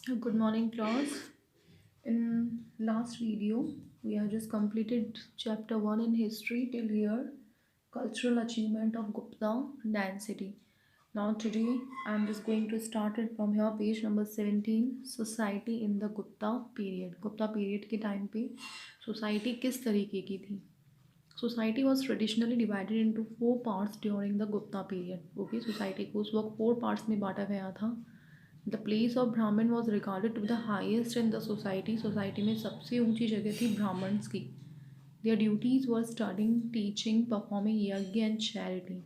Good morning, class. In last video, we have just completed chapter 1 in history till here, cultural achievement of Gupta dynasty. Now today, I am just going to start it from here, page number 17, society in the Gupta period. Gupta period के time पे society किस तरीके की थी? Society was traditionally divided into four parts during the Gupta period. Okay, society को उस वक्त four parts में बांटा गया था. The place of Brahmin was regarded to the highest in the society. Society में सबसे ऊंची जगह थी ब्राह्मण्स की. Their duties were studying, teaching, performing yajna and charity.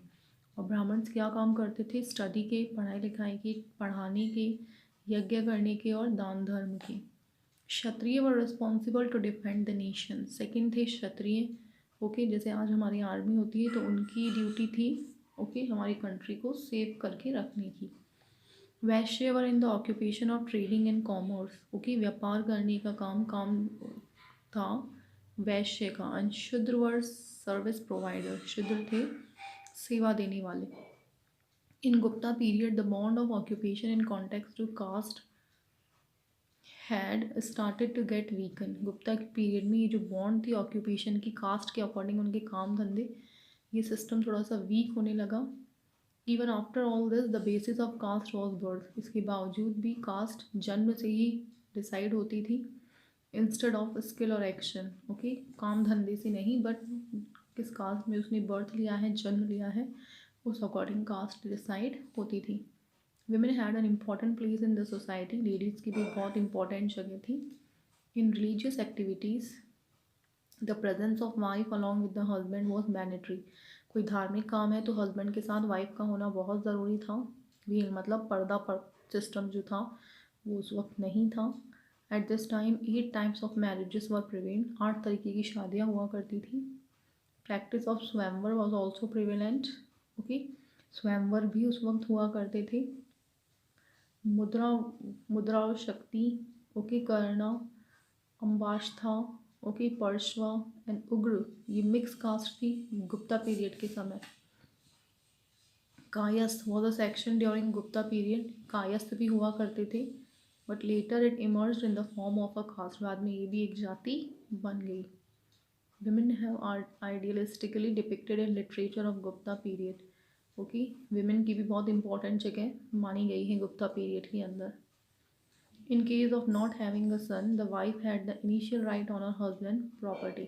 और ब्राह्मण्स क्या काम करते थे? स्टडी के, पढ़ाई लिखाई के, पढ़ाने के, यज्ञ करने के और दान धर्म के. Kshatriya were responsible to defend the nation. Second थे क्षत्रिय. ओके, जैसे आज हमारी आर्मी होती है तो उनकी ड्यूटी थी ओके हमारी कंट्री को सेव करके रखने की. Vaishya were in the occupation of trading and commerce. Okay, व्यापार करने का काम था वैश्य का. एंड शूद्र वर सर्विस प्रोवाइडर. शूद्र थे सेवा देने वाले. In Gupta period the bond of occupation in context to caste had started to get weaken. Gupta के पीरियड में ये जो बॉन्ड थी ऑक्यूपेशन की, कास्ट के अकॉर्डिंग उनके काम धंधे, ये सिस्टम थोड़ा सा वीक होने लगा. Even after all this the basis of caste was birth. इसके बावजूद भी कास्ट जन्म से ही डिसाइड होती थी इंस्टेड ऑफ स्किल और एक्शन. ओके, काम धंधे से नहीं बट किस कास्ट में उसने बर्थ लिया है, जन्म लिया है, उस अकॉर्डिंग कास्ट डिसाइड होती थी. Women had an important place in the society. Ladies की भी बहुत इंपॉर्टेंट जगह थी. इन religious activities the presence of wife along with the husband was mandatory. कोई धार्मिक काम है तो हस्बैंड के साथ वाइफ का होना बहुत ज़रूरी था. भी मतलब पर्दा पर सिस्टम जो था वो उस वक्त नहीं था. At this time 8 types of marriages were prevent. 8 तरीके की शादियाँ हुआ करती थी. प्रैक्टिस ऑफ स्वयंवर वॉज ऑल्सो प्रिवेलेंट. ओके, स्वयंवर भी उस वक्त हुआ करते थे. मुद्रा मुद्रा शक्ति, ओके, करना, अम्बाष्था, ओके, पर्शवा एंड उग्र, ये मिक्स कास्ट थी गुप्ता पीरियड के समय. Kayastha was a section during Gupta period. Kayastha भी हुआ करते थे but later it emerge in the form of a caste. बाद में ये भी एक जाति बन गई. women have idealistically depicted in literature of Gupta period. Okay, women की भी बहुत इंपॉर्टेंट जगह मानी गई है गुप्ता पीरियड के अंदर. In case of not having a son, the wife had the initial right on her husband property.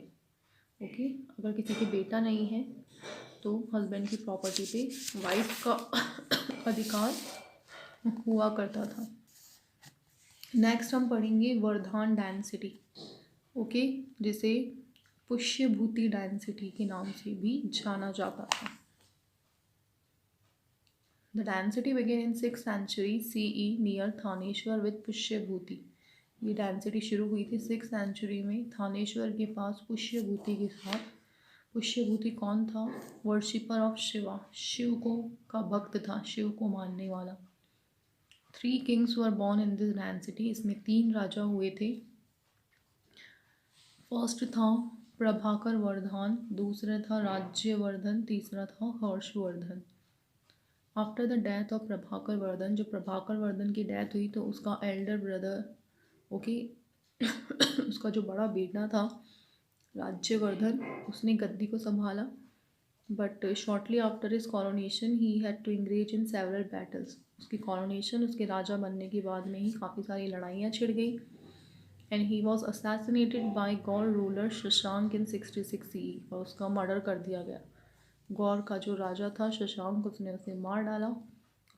Okay, अगर किसी के बेटा नहीं है तो हस्बैंड की प्रॉपर्टी पे वाइफ का अधिकार हुआ करता था. नेक्स्ट हम पढ़ेंगे वर्धान डायनेसिटी. ओके, जिसे पुष्यभूति डायनेसिटी के नाम से भी जाना जाता था. द डायनेसिटी बिगेन इन 6th century CE near Thaneshwar with Pushyabhuti. ये डायनेसिटी शुरू हुई थी 6th सेंचुरी में थानेश्वर के पास पुष्यभूति के साथ. पुष्यभूति कौन था? Worshipper of Shiva. शिव को का भक्त था, शिव को मानने वाला. 3 Kings were born in this dynasty. इसमें 3 राजा हुए थे. फर्स्ट था प्रभाकर वर्धन, दूसरा था राज्यवर्धन, तीसरा था Harshvardhan. After the death of Prabhakar Vardhan, जो प्रभाकर वर्धन की डेथ हुई तो उसका एल्डर ब्रदर ओके उसका जो बड़ा बेटा था राज्यवर्धन, उसने गद्दी को संभाला. But shortly after his coronation he had to engage in several battles. उसकी कॉरोनेशन, उसके राजा बनने के बाद में ही काफ़ी सारी लड़ाइयाँ छिड़ गई. And he was assassinated bye Gaur ruler Shashank in 66 CE. और उसका मर्डर कर दिया गया. गौर का जो राजा था शशांक, उसने उसे मार डाला.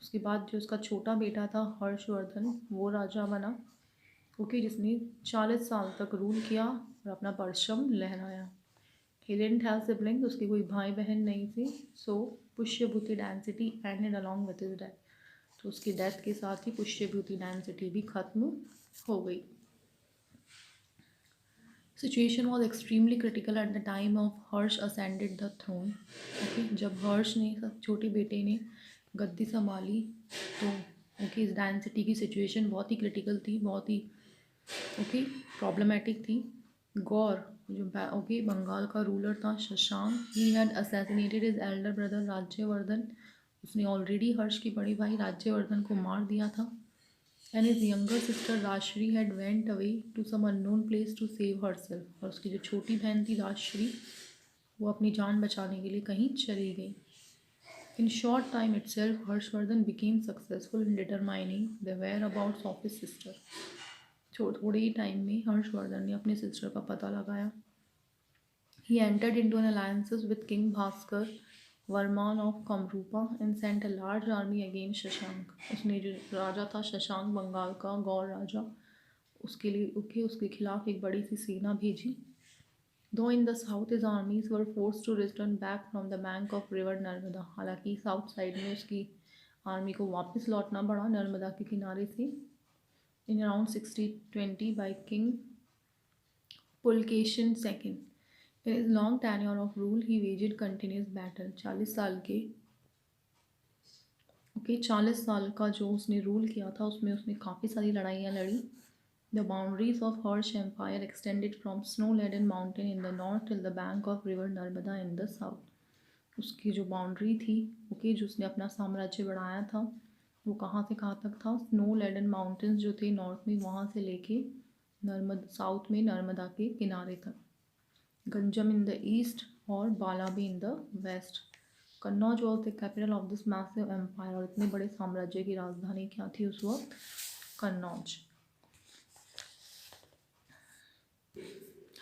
उसके बाद जो उसका छोटा बेटा था हर्षवर्धन, वो राजा बना. ओके, जिसने 40 साल तक रूल किया और अपना परचम लहराया. He didn't have siblings. उसके कोई भाई बहन नहीं थे. So Pushyabhuti dynasty ended along with his death. तो उसकी डेथ के साथ ही पुष्यभूति डायनेसिटी भी खत्म हो गई. Situation was extremely critical at the time of Harsha ascended the throne. Okay, जब हर्ष ने, सब छोटे बेटे ने गद्दी संभाली तो ओके इस डायनेसिटी की सिचुएशन बहुत ही क्रिटिकल थी, बहुत ही ओके प्रॉब्लमेटिक थी. गौर जो ओके बंगाल का रूलर था Shashank, he had assassinated his Elder brother Rajyavardhan. उसने ऑलरेडी हर्ष के बड़े भाई राज्यवर्धन को मार दिया था. And his younger sister Rajshri had went away to some unknown place to save herself, और उसकी जो छोटी बहन थी राजश्री, वो अपनी जान बचाने के लिए कहीं चली गई. In short time itself, Harshvardhan became successful in determining the whereabouts of his sister. थोड़े ही टाइम में हर्षवर्धन ने अपने सिस्टर का पता लगाया. He entered into an alliances with King Bhaskar Varman of Kamrupa and sent a large army against Shashank. उसने जो राजा था शशांक बंगाल का गौर राजा, उसके खिलाफ एक बड़ी सी सेना भेजी. Though in the south his armies were forced to return back from the bank of river Narmada, हालांकि साउथ साइड में उसकी आर्मी को वापस लौटना पड़ा नर्मदा के किनारे से. In around 6020 by King Pulkeshin II. In his long tenure of rule, he waged continuous battle. 40 साल का जो उसने रूल किया था उसमें उसने काफ़ी सारी लड़ाइयाँ लड़ी. The boundaries of Harsh Empire extended from snow-laden mountain in the north till the bank of river Narmada in the south. उसकी जो बाउंड्री थी, जो उसने अपना साम्राज्य बढ़ाया था, वो कहाँ से कहाँ तक था. स्नो लेडन माउंटेन्स जो थे नॉर्थ में, वहाँ से लेके साउथ में नर्मदा के किनारे तक. गंजम इन द ईस्ट और बालाबी in the west. Kannauj was the capital of this massive empire, और इतने बड़े साम्राज्य की राजधानी क्या थी उस वक्त? Kannauj.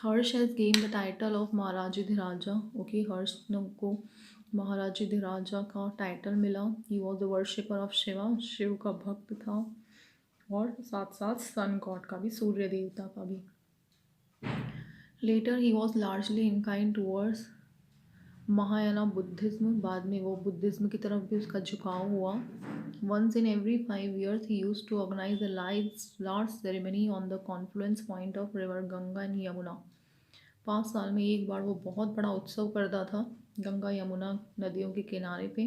Harsha has gain the title of Maharajadhiraja. Harsha को महाराजाधिराजा का टाइटल मिला. He was the worshipper of Shiva, Shiva का भक्त था, और साथ साथ सन गॉड का भी, सूर्य देवता का भी. Later he was largely inclined towards Mahayana Buddhism. बाद में वो बुद्धिज्म की तरफ भी उसका झुकाव हुआ. Once in every 5 years he used to organize a large ceremony on the confluence point of river Ganga and Yamuna. 5 साल में एक बार वो बहुत बड़ा उत्सव करता था गंगा यमुना नदियों के किनारे पे.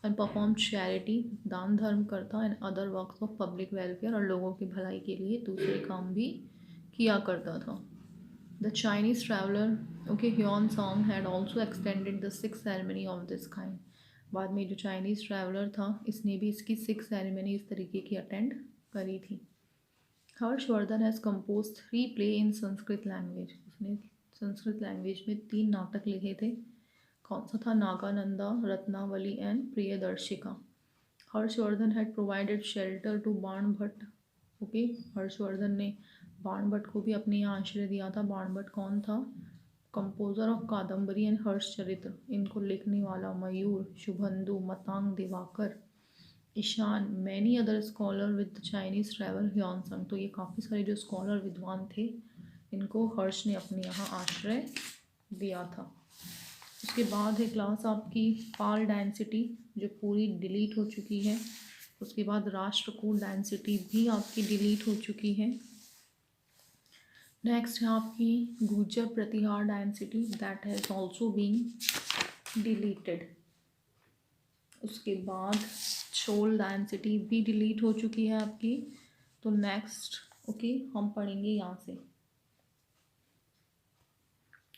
एंड परफॉर्म चैरिटी, दान धर्म करता, and other works of public welfare, और लोगों की भलाई के लिए दूसरे काम भी किया करता था. The Chinese traveler, Huan Song had also extended the sixth ceremony of this kind. बाद में जो चाइनीज़ ट्रैवलर था, इसने भी इसकी 6 सेरेमनी इस तरीके की अटेंड करी थी. Harshvardhan has compose 3 play in Sanskrit language. उसने संस्कृत लैंग्वेज में 3 नाटक लिखे थे. कौन सा था? Nagananda, Ratnavali and Priyadarshika. Harshavardhana had provided shelter to Bana Bhatta. Harshvardhan ने बाण भट्ट को भी अपने यहाँ आश्रय दिया था. बाण भट्ट कौन था? Composer of Kadambari and Harshacharita. इनको लिखने वाला Mayura, Subandhu, Matanga, Divakara, Ishana, many other scholar with Chinese travel Hiuen Tsang. तो ये काफ़ी सारे जो स्कॉलर विद्वान थे, इनको हर्ष ने अपने यहाँ आश्रय दिया था. उसके बाद है क्लास आपकी पाल डेंसिटी, जो पूरी डिलीट हो चुकी है. उसके बाद राष्ट्रकूट डेंसिटी भी आपकी डिलीट हो चुकी है. नेक्स्ट है आपकी Gurjara Pratihara dynasty, that has also been deleted. उसके बाद छोल डेंसिटी भी डिलीट हो चुकी है आपकी. तो नेक्स्ट हम पढ़ेंगे यहाँ से.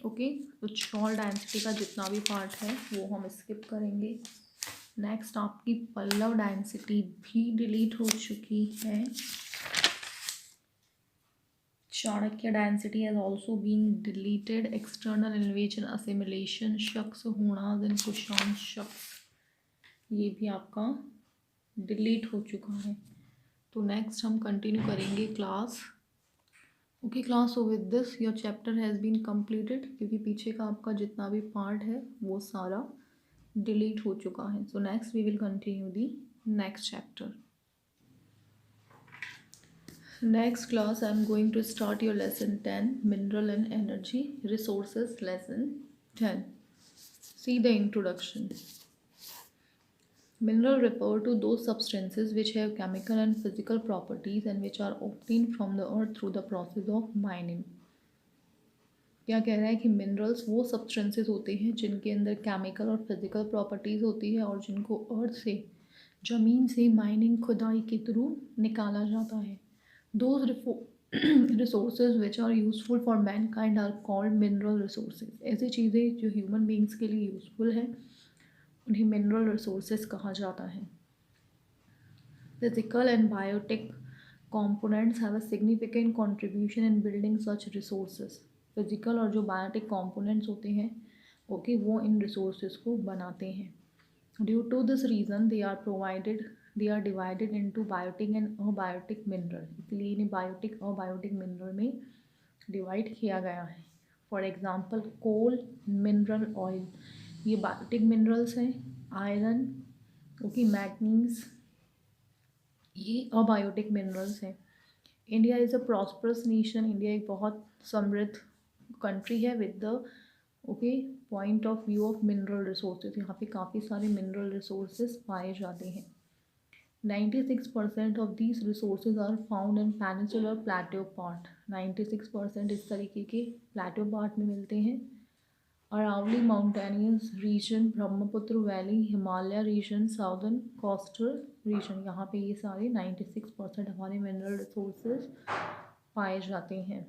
तो छोल डेंसिटी का जितना भी पार्ट है वो हम स्किप करेंगे. नेक्स्ट आपकी पल्लव डेंसिटी भी डिलीट हो चुकी है. Chanakya dynasty has also been deleted. External invasion, assimilation, Shakas, Hunas and Kushan शख्स, ये भी आपका डिलीट हो चुका है. तो नेक्स्ट हम कंटिन्यू करेंगे class. Class. So with this your chapter has been completed, क्योंकि पीछे का आपका जितना भी पार्ट है वो सारा डिलीट हो चुका है. So next we will continue the next chapter. Next class I am going to start your lesson 10, mineral and energy resources, lesson 10. See the introduction. Mineral refer to those substances which have chemical and physical properties and which are obtained from the earth through the process of mining. क्या कह रहा है कि minerals वो substances होते हैं जिनके अंदर केमिकल और फिजिकल प्रॉपर्टीज़ होती है और जिनको अर्थ से, ज़मीन से माइनिंग, खुदाई के थ्रू निकाला जाता है. Those resources which are useful for mankind are called mineral resources. ऐसी चीज़ें जो ह्यूमन बींग्स के लिए यूज़फुल है उन्हें मिनरल रिसोर्सेज कहा जाता है. Physical and biotic components have a significant contribution in building such resources. Physical और जो बायोटिक components होते हैं ओके वो इन resources को बनाते हैं. Due to this reason they are divided into biotic and abiotic mineral. इसलिए इन्हें बायोटिक और बायोटिक मिनरल में डिवाइड किया गया है. For example coal, mineral oil, ये बायोटिक मिनरल्स हैं. आयरन ओके, मैग्नीज, ये अबायोटिक मिनरल्स हैं. India is a prosperous nation. India एक बहुत समृद्ध कंट्री है with the okay point of view of mineral resources. यहाँ पे काफ़ी सारे मिनरल रिसोर्सेज पाए जाते हैं. 96% of these resources are found in peninsular plateau part. 96% इस तरीके के प्लेट्यू पार्ट में मिलते हैं. Aravali mountainous region, Brahmaputra valley, Himalaya region, southern coastal region, यहाँ पे ये सारे 96% हमारे मिनरल रिसोर्सेज पाए जाते हैं.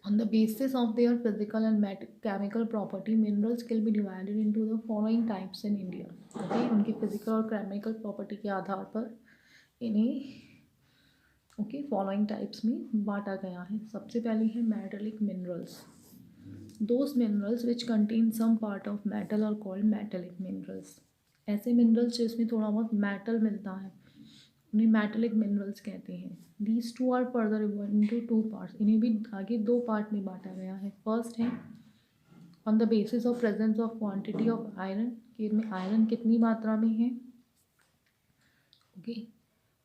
On the basis of their physical and chemical property, minerals can be divided into the following types in India. Okay, उनकी physical और chemical property के आधार पर इन्हें फॉलोइंग टाइप्स में बांटा गया है. सबसे पहले है metallic minerals. Those minerals which contain some part of metal are called metallic minerals. ऐसे मिनरल्स जिसमें थोड़ा बहुत मेटल मिलता है उन्हें मेटलिक मिनरल्स कहते हैं. These two are further divided into two parts. इन्हें भी आगे दो पार्ट में बांटा गया है. फर्स्ट है on the basis of presence of quantity of iron, कि इनमें आयरन कितनी मात्रा में है. Okay,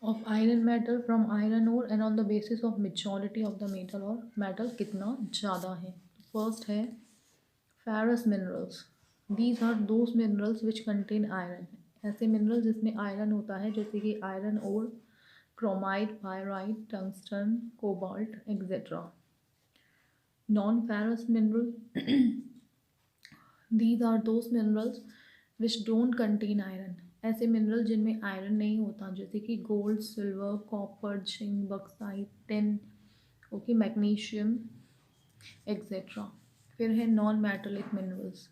of iron metal from iron ore and on the basis of maturity of the metal, और मेटल कितना ज़्यादा है. फर्स्ट है ferrous minerals. These are those minerals which contain iron. ऐसे मिनरल जिसमें आयरन होता है जैसे कि iron ore, chromite, pyrite, tungsten, cobalt etcetera. Non ferrous mineral, these are those minerals which don't contain iron. ऐसे मिनरल जिनमें iron नहीं होता जैसे कि gold, silver, copper, zinc, bauxite, tin, okay, magnesium etcetera. फिर है non metallic minerals.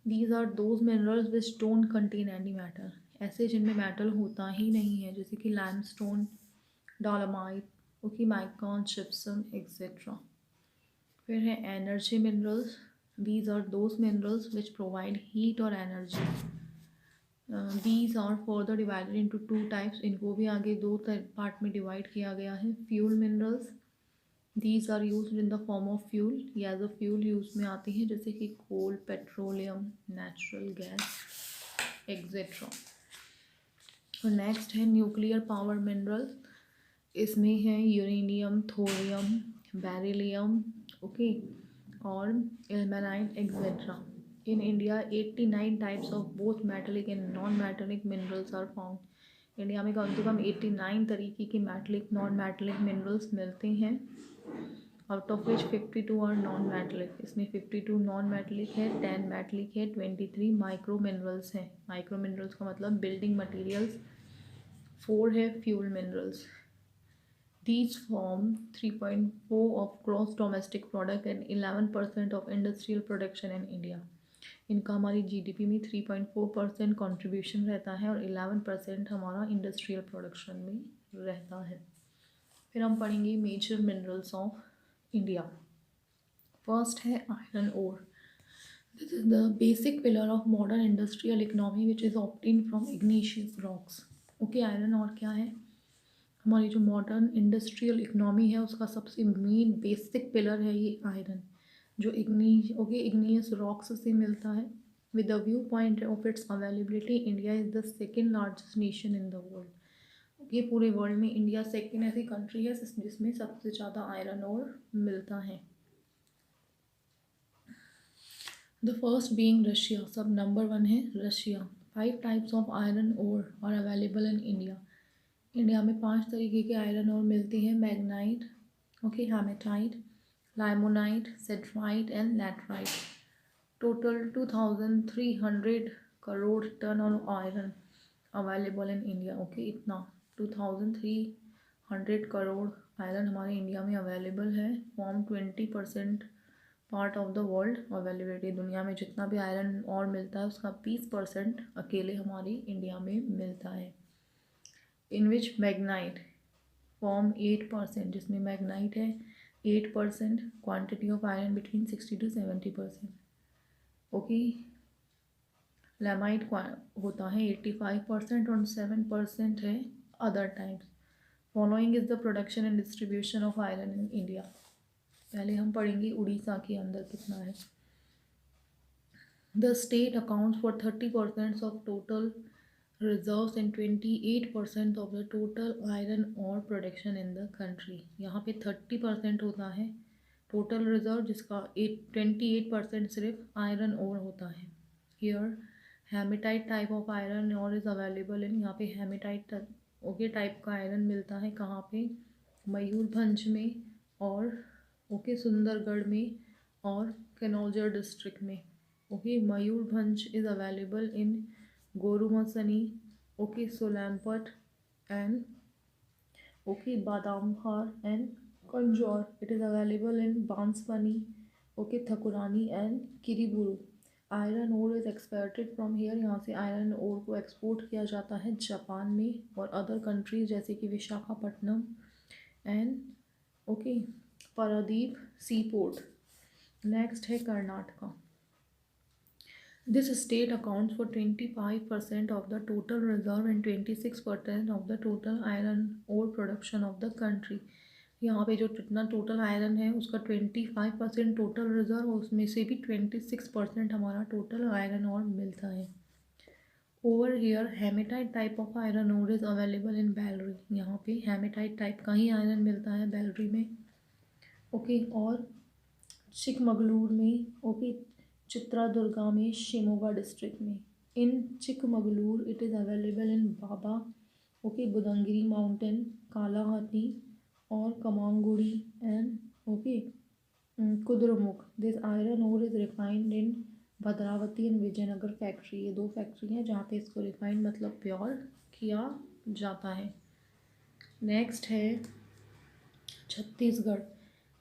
These are those minerals which don't contain any matter. ऐसे जिनमें मेटल होता ही नहीं है जैसे कि limestone, डॉलोमाइट, okay, mica, gypsum etcetera. फिर है energy minerals. These are those minerals which provide heat और energy. These are further divided into two types. इनको भी आगे दो पार्ट में डिवाइड किया गया है. Fuel minerals. These are use in the form of fuel. ये एज अ फ्यूल यूज में आती हैं जैसे कि coal, petroleum, natural gas etcetera. और नेक्स्ट है न्यूक्लियर पावर मिनरल. इसमें है यूरेनियम, थोरियम, बेरिलियम, ओके, और ilmenite etcetera. In India 89 types of both metallic and non metallic minerals are found. India में कम से कम 89 तरीके के मेटलिक, नॉन मेटलिक मिनरल्स मिलते हैं. Out of which 52 are non metallic. इसमें 52 नॉन मेटलिक है, 10 मेटलिक है, 23 माइक्रो मिनरल्स हैं. माइक्रो मिनरल्स का मतलब बिल्डिंग मटेरियल्स. 4 है fuel minerals. These form 3.4 of gross domestic product and 11% of industrial production in India. इनका हमारी जीडीपी में 3.4% कॉन्ट्रीब्यूशन रहता है और 11% हमारा इंडस्ट्रियल प्रोडक्शन में रहता है. फिर हम पढ़ेंगे major minerals of India. First है iron ore. This is the basic pillar of modern industrial economy which is obtained from igneous rocks. Okay, iron ore क्या है? हमारी जो मॉडर्न इंडस्ट्रियल इकनॉमी है उसका सबसे मेन बेसिक पिलर है ये आयरन, जो इग्नियस रॉक्स से मिलता है. With the view point of its availability, India is the second largest nation in the world. ये पूरे वर्ल्ड में इंडिया सेकेंड ऐसी कंट्री है जिसमें सबसे ज़्यादा आयरन और मिलता है. The first being Russia. सब नंबर 1 है Russia. 5 types of iron ore are available in India. India में 5 तरीके के आयरन और मिलते हैं. Magnetite, okay, hematite, limonite, siderite and laterite. Total 2300 crore ton of iron available in India. Okay, इतना 2300 crore iron हमारे India में अवेलेबल है. Form 20% part of the world availability. दुनिया में जितना भी आयरन और मिलता है उसका 20% अकेले हमारी इंडिया में मिलता है. इन विच मैग्नाइट फॉर्म 8%, जिसमें मैग्नाइट है 8%, quantity of iron between 60 to 70%। Okay, limonite होता है 85% और 7% है other types. Following is the production and distribution of iron in India. पहले हम पढ़ेंगे उड़ीसा के अंदर कितना है। The state accounts for 30% of total reserves and 28% of the total iron ore production in the country. यहाँ पे 30% होता है टोटल रिजर्व, जिसका 28% सिर्फ आयरन और होता है। Here hematite type of iron ore is available in, यहाँ पे हेमेटाइट ओके टाइप का आयरन मिलता है कहाँ पे, मयूरभंज में और ओके सुंदरगढ़ में और कनौजर डिस्ट्रिक्ट में। Okay, Mayurbhanj is available in Gorumahisani, okay Sulaipat and okay Badampahar and Keonjhar. It is available in Banspani, okay Thakurani and Kiriburu. Iron ore is exported from here, यहाँ से आयरन ओर को एक्सपोर्ट किया जाता है जापान में और अदर कंट्रीज जैसे कि Visakhapatnam and okay Paradip sea port. Next है Karnataka. This state accounts for 25% of the total reserve and 26% of the total iron ore production of the country। यहाँ पे जो जितना टोटल आयरन है उसका 25% टोटल रिजर्व, उसमें से भी 26% हमारा टोटल आयरन और मिलता है। Over here hematite type of iron ore is available in Bellary. यहाँ पे हेमेटाइट टाइप का ही आयरन मिलता है बैलरी में। ओके, और चिकमगलूर में, ओके चित्रादुर्गा में, शिमोगा डिस्ट्रिक्ट में। In Chikmagalur it is available in Baba, okay Budangiri mountain, Kalahatti और Kemmangundi and okay Kudremukh. This iron ore is refined in Bhadravati and Vijayanagar factory. ये 2 फैक्ट्री हैं जहाँ पे इसको रिफाइंड मतलब प्योर किया जाता है। नेक्स्ट है Chhattisgarh.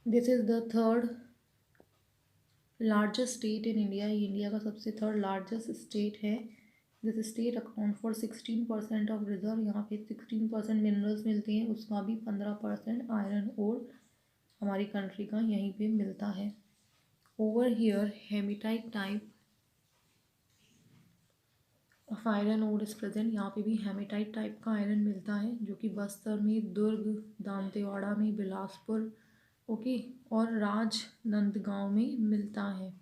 This is the third largest state in India. ये इंडिया का सबसे थर्ड लार्जेस्ट स्टेट है। This state account for 16% of reserve. यहाँ पे 16% मिनरल्स मिलते हैं, उसका भी 15% आयरन और हमारी कंट्री का यहीं पे मिलता है। Over here hematite type of iron ore is present. यहाँ पे भी हेमेटाइट टाइप का आयरन मिलता है जो कि बस्तर में, दुर्ग, दांतेवाड़ा में, बिलासपुर ओके और राजनांदगांव में मिलता है।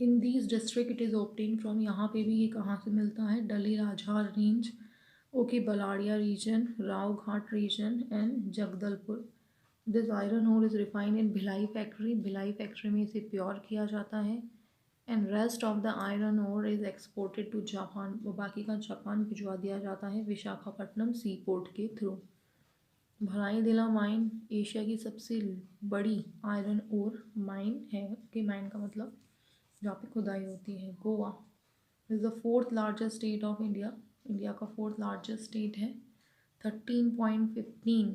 In these district it is obtain from, यहाँ पे भी ये कहाँ से मिलता है, Dalli Rajhara range, okay Bailadila region, Rao Ghat region and Jagdalpur. This iron ore is refined in Bhilai factory. Bhilai factory में इसे प्योर किया जाता है and rest of the iron ore is exported to Japan. वो बाकी का जापान भिजवा दिया जाता है विशाखापट्टनम सी पोर्ट के थ्रू। भराईदिला माइन एशिया की सबसे बड़ी आयरन ओर माइन है। ओके, माइन का मतलब जहाँ पे खुदाई होती है। Goa is the 4th largest state of India. India का 4th लार्जेस्ट स्टेट है। 13.15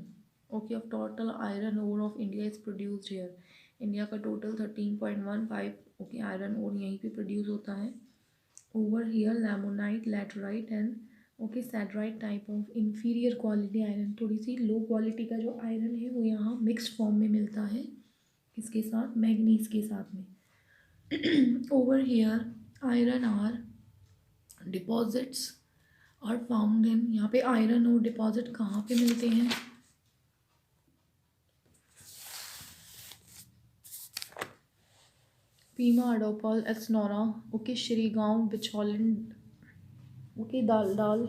okay of total iron ore of India is produced here. India का टोटल 13.15 ओके आयरन ओर यहीं पे प्रोड्यूस होता है। Over here limonite, laterite and okay siderite type of inferior quality iron, थोड़ी सी low quality का जो आयरन है वो यहाँ मिक्स्ड फॉर्म में मिलता है, किसके साथ, मैग्नीज के साथ में। Over here iron ore deposits are found in, यहाँ पे आयरन और डिपॉजिट कहाँ पे मिलते हैं, Pima, अडोपल, एक्सनोरा, okay Shrigaon, बिछौलिन, okay दालडाल,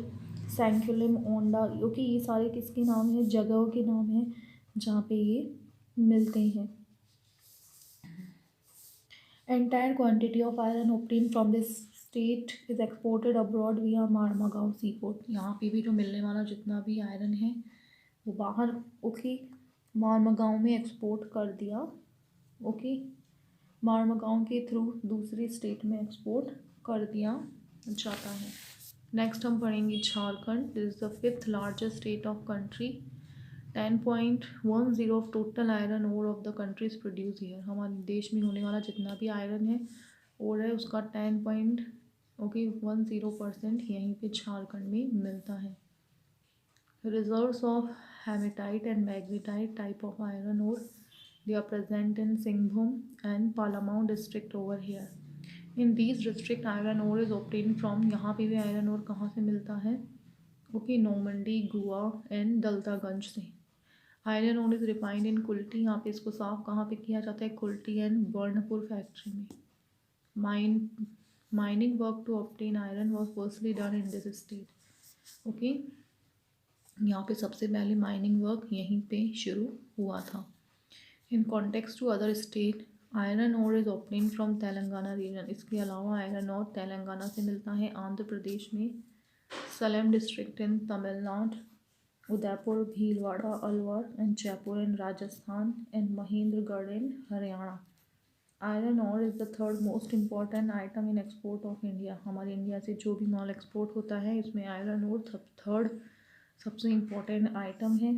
सैंकुलम, ओंडा। Okay ये सारे किसके नाम हैं, जगहों के नाम हैं जहाँ पे ये मिलते हैं। Entire quantity of iron obtained from this state is exported abroad via Marmagao sea port. यहाँ पे भी जो मिलने वाला जितना भी आयरन है वो बाहर ओके मारमागांव में एक्सपोर्ट कर दिया, ओके मारमागांव के थ्रू दूसरी स्टेट में एक्सपोर्ट कर दिया जाता है। नेक्स्ट हम पढ़ेंगे Jharkhand. This is the 5th largest state of country. 10.10 of total iron ore of the country is produce here. हमारे देश में होने वाला जितना भी आयरन है ओर है उसका 10.10 ओके 10% यहीं पे झारखंड में मिलता है। Reserves of hematite and magnetite type of iron ore, they are present in Singhbhum and Palamau district over here. In these district iron ore is obtained from, यहाँ पे भी iron ore कहाँ से मिलता है? ओके नोमंडी, गुआ एंड दलतागंज से। Iron ore is refined in Kulti, यहाँ पे इसको साफ कहाँ पे किया जाता है? कुल्टी एंड बर्नपुर फैक्ट्री में। Mine mining work to obtain iron was firstly done in this state. Okay यहाँ पे सबसे पहले माइनिंग वर्क यहीं पे शुरू हुआ था। In context to other state, iron ore is obtain from Telangana region. इसके अलावा आयरन ओर तेलंगाना से मिलता है, आंध्र प्रदेश में Salem district in Tamil Nadu, Udaipur, Bhilwara, Alwar and Jaipur in Rajasthan and Mahendragarh in Haryana. Iron ore is the third most important item in export of India. हमारे India से जो भी माल एक्सपोर्ट होता है इसमें आयरन ओर थर्ड सबसे इम्पॉर्टेंट आइटम है,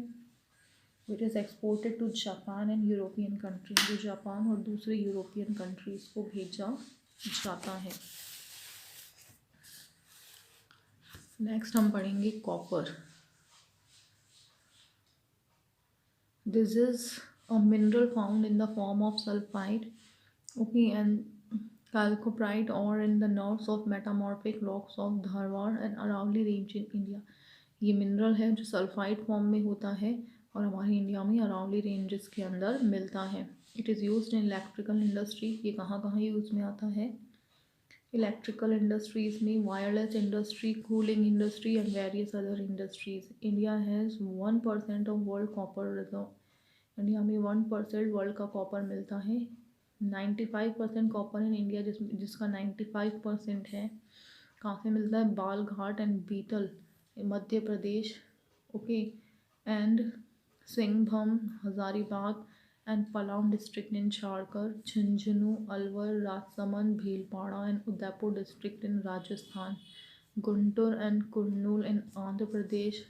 which is exported to Japan and European country. जो जापान और दूसरे यूरोपियन कंट्रीज़ को भेजा जाता है। नेक्स्ट हम पढ़ेंगे copper. This is a mineral found in the form of sulphide, okay, and calcopyrite ore in the north of metamorphic rocks of Dharwar and Aravalli range in India। ये mineral है जो sulphide form में होता है और हमारे India में Aravalli ranges के अंदर मिलता है। It is used in electrical industry. ये कहाँ कहाँ यूज़ में आता है? इलेक्ट्रिकल इंडस्ट्रीज़ में, wireless industry, cooling industry and various other industries. India has 1% of world copper reserve. India में 1% वर्ल्ड का कॉपर मिलता है। 95% कॉपर इन इंडिया, जिसका 95% है, कहाँ से मिलता है? Balaghat and Betul Madhya Pradesh, okay, and Singhbhum, Hazaribagh and Palamu district in Jharkhand, Jhunjhunu, Alwar, Rajsamand, Bhilwara and Udaipur district in Rajasthan, Guntur and Kurnool in Andhra Pradesh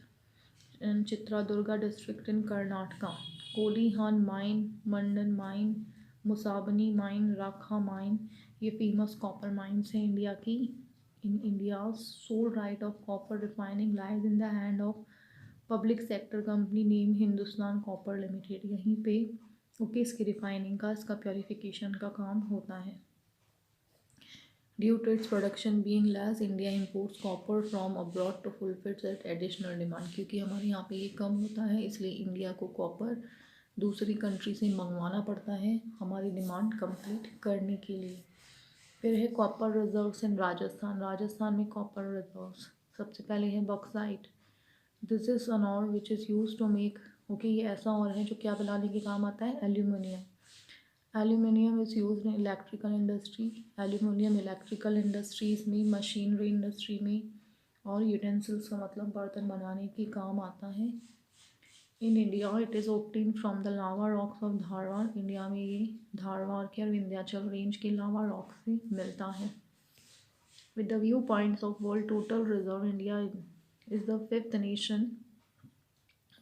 and Chitradurga district in Karnataka. Kolihan mine, Mandan mine, Mosabani mine, Rakha mine, ये फेमस कॉपर माइंस हैं इंडिया की। In India sole right of copper refining lies in the hand of public sector company name Hindustan Copper Limited. यहीं पे okay इसकी refining का, इसका purification का काम होता है। Due to its production being less, India imports copper from abroad to fulfil it additional demand. क्योंकि हमारे यहाँ पे ये कम होता है इसलिए इंडिया को कॉपर दूसरी कंट्री से मंगवाना पड़ता है हमारी डिमांड कंप्लीट करने के लिए। फिर है copper reserves in Rajasthan. Rajasthan में कॉपर रिजर्व्स सबसे पहले है bauxite. This is an ore which is use to make, okay, ये ऐसा और है जो क्या बनाने के काम आता है? Aluminium. Aluminium is use in electrical industry. Aluminium electrical industries में, मशीनरी इंडस्ट्री में और यूटेंसिल्स का मतलब बर्तन बनाने के काम आता है। In India it is obtain from the lava rocks of Dharwad. India में ये धारवाड़ के और विंध्याचल रेंज के लावा रॉक से मिलता है। With the view points of world total reserve, India is the 5th nation,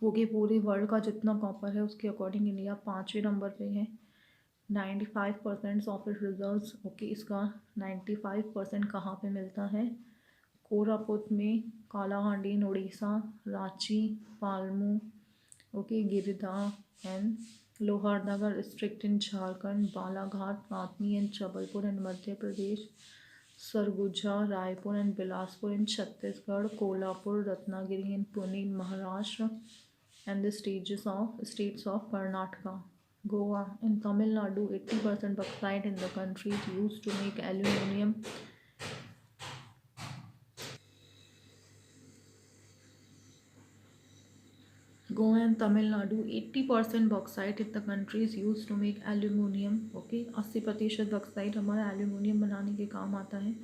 वो कि पूरे वर्ल्ड का जितना कॉपर है उसके अकॉर्डिंग इंडिया 5वें नंबर पे है। 95% ऑफ इट रिजर्व्स, ओके, इसका 95% कहाँ पे मिलता है? कोरापुट में, Kalahandi in Orissa, Ranchi, Palamu, okay, Giridih and Loharnagar district in Jharkhand, Balaghat, Katni and Jabalpur in Madhya Pradesh, Surguja, Raipur and Bilaspur in Chhattisgarh, Kolhapur, Ratnagiri in Pune in Maharashtra and the states of Karnataka. Goa in Tamil Nadu, 80% bauxite in the country is used to make aluminium. Goa and Tamil Nadu, 80% bauxite in the country is used to make aluminium. Okay, 80% bauxite हमारा aluminium बनाने के काम आता है।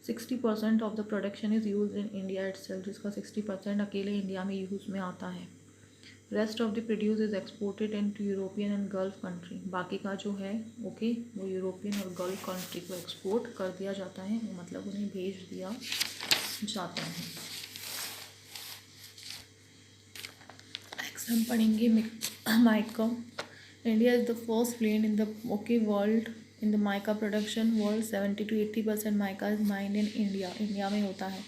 60% of the production is used in India itself, जिसका 60% अकेले India में use में आता है। Rest of the produce is exported into European and gulf country. बाकी का जो है ओके वो यूरोपियन और गल्फ कंट्री को एक्सपोर्ट कर दिया जाता है, मतलब उन्हें भेज दिया जाता है। हम पढ़ेंगे mica. India is the first place in the okay world in the mica production world 70 to 80% mica is mined in India, India में होता है.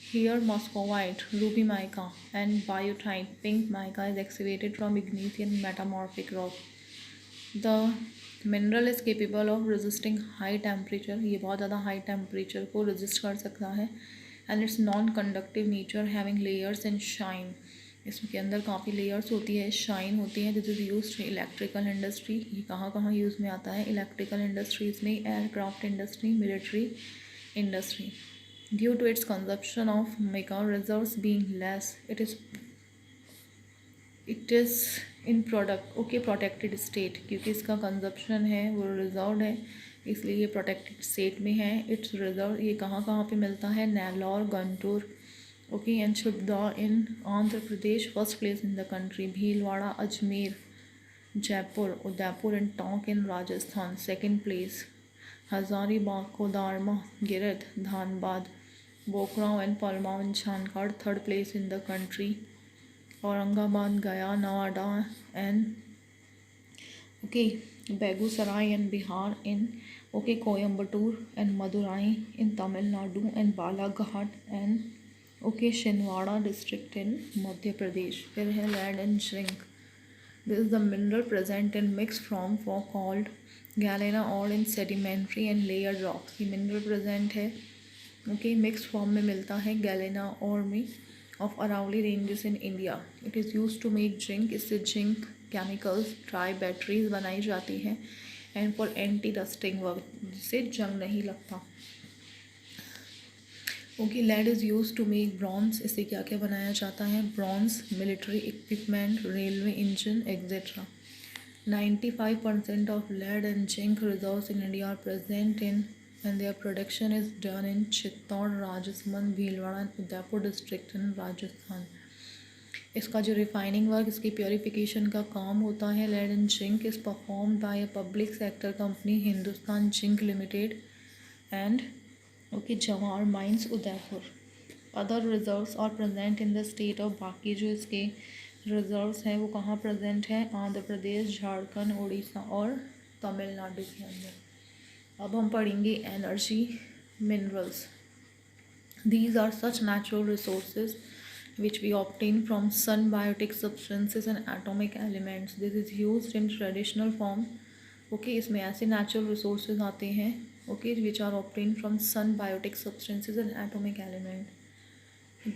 Here Muscovite, ruby mica and biotite pink mica is excavated from igneous metamorphic rock. The mineral is capable of resisting high temperature. ये बहुत ज़्यादा high temperature को resist कर सकता है. And its non-conductive nature having layers and shine. इसके अंदर काफ़ी layers होती है, shine होती है. This is used in electrical industry. ये कहाँ कहाँ use में आता है? Electrical industries में, aircraft industry, military industry. Due to its consumption of mica reserves being less, it is in protected state. क्योंकि इसका consumption है वो reserved है, इसलिए ये protected state में है. It's reserved. ये कहाँ कहाँ पे मिलता है? नेल्लौर, गंटूर, and शुभदा in Andhra Pradesh, first place in the country. Bhilwara, Ajmer, Jaipur, Udaipur and Tonk in Rajasthan, second place. Hazaribagh, Koderma, Giridih, Dhanbad, Bokaro and Palamu in Jharkhand, third place in the country. Aurangabad, Gaya, Nawada and Begusarai and Bihar in Coimbatore and Madurai in Tamil Nadu and Balaghat and Chhindwara district in Madhya Pradesh. फिर है lead and zinc. This is the mineral present in mixed form for called galena ore in sedimentary and layered rocks. ये mineral present है mixed form में मिलता है galena ore में of Aravalli ranges in India. It is used to make zinc. इससे zinc chemicals dry batteries बनाई जाती हैं and for anti rusting work, जिससे जंग नहीं लगता. Lead is use to make bronze. इससे क्या क्या बनाया जाता है? Bronze, military equipment, railway engine etcetera. 95% of lead and zinc reserves in India are present in and their production is done in Chittor, Rajsamand, Bhilwara and Udaipur district in Rajasthan. इसका जो refining work, इसकी purification का काम होता है lead and zinc is perform by a public sector company Hindustan zinc limited and Jawahar mines, Udaipur. Other reserves are present in the state of. बाकी जो इसके रिजर्व्स हैं वो कहाँ प्रेजेंट हैं? आंध्र प्रदेश, झारखंड, उड़ीसा और तमिलनाडु के अंदर. अब हम पढ़ेंगे energy minerals. These are such natural resources which we obtain from sun, biotic substances and atomic elements. This is used in traditional form. इसमें ऐसे natural resources आते हैं which are obtained from sun, biotic substances and atomic element.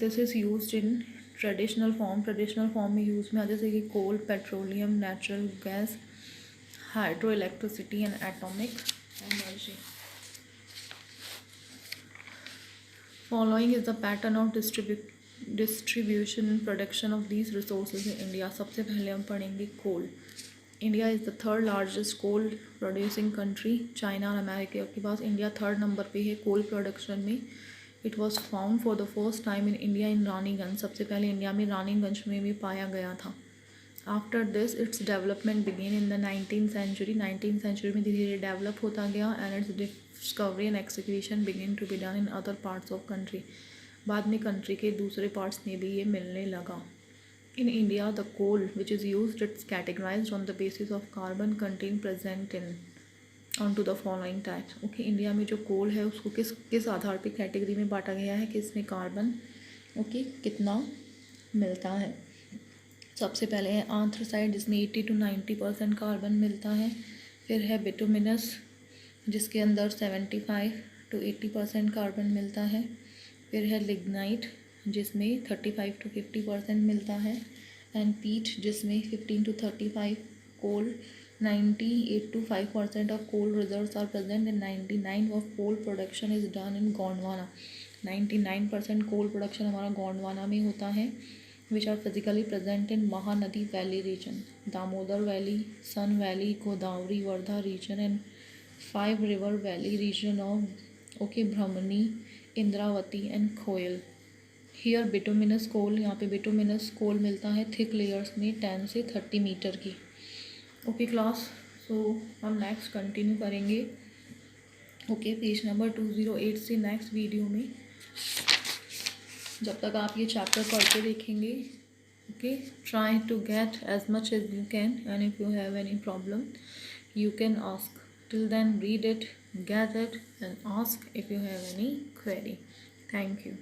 This is used in traditional form. Traditional form में use में आते जैसे कि coal, petroleum, natural gas, hydroelectricity and atomic energy. Following is the pattern of distribution and production of these resources in India. सबसे पहले हम पढ़ेंगे coal. India is the third largest coal producing country. China और America के पास India third number पे है coal production में. It was found for the first time in India in Raniganj. सबसे पहले इंडिया में रानीगंज में भी पाया गया था. After this its development begin in the 19th century. 19th century में धीरे धीरे डेवलप होता गया and its discovery and extraction begin to be done in other parts of country. बाद में कंट्री के दूसरे पार्ट्स में भी ये मिलने लगा. In India, the coal which is used, it's categorized on the basis of carbon content present in onto the following types. India में जो कोल है उसको किस आधार पे कैटेगरी में बांटा गया है कि इसमें कार्बन कितना मिलता है. सबसे पहले है आंथ्रासाइड जिसमें 80 to 90% कार्बन मिलता है. फिर है बिटुमिनस जिसके अंदर 75 to 80% कार्बन मिलता है. फिर है लिग्नाइट जिसमें 35 to 50% मिलता है एंड पीट जिसमें 15 to 35. Coal 98 to 5% of coal reserves are present in 99 of coal production is done in Gondwana. 99% coal production हमारा गोंडवाना में होता है which are physically present in Mahanadi valley region, Damodar valley, Son valley, Godavari, Wardha region and 5 river valley region of Brahmani, Indravati and Koel. Here bituminous coal, यहाँ पे bituminous कोल मिलता है thick layers में 10 से 30 मीटर की. क्लास. सो हम नेक्स्ट कंटिन्यू करेंगे पेज नंबर 208 से नेक्स्ट वीडियो में. जब तक आप ये चैप्टर पढ़ते देखेंगे. Try to get as much as you can and if you have any problem you can ask. Till then, read it, get it, and ask if you have any query. Thank you.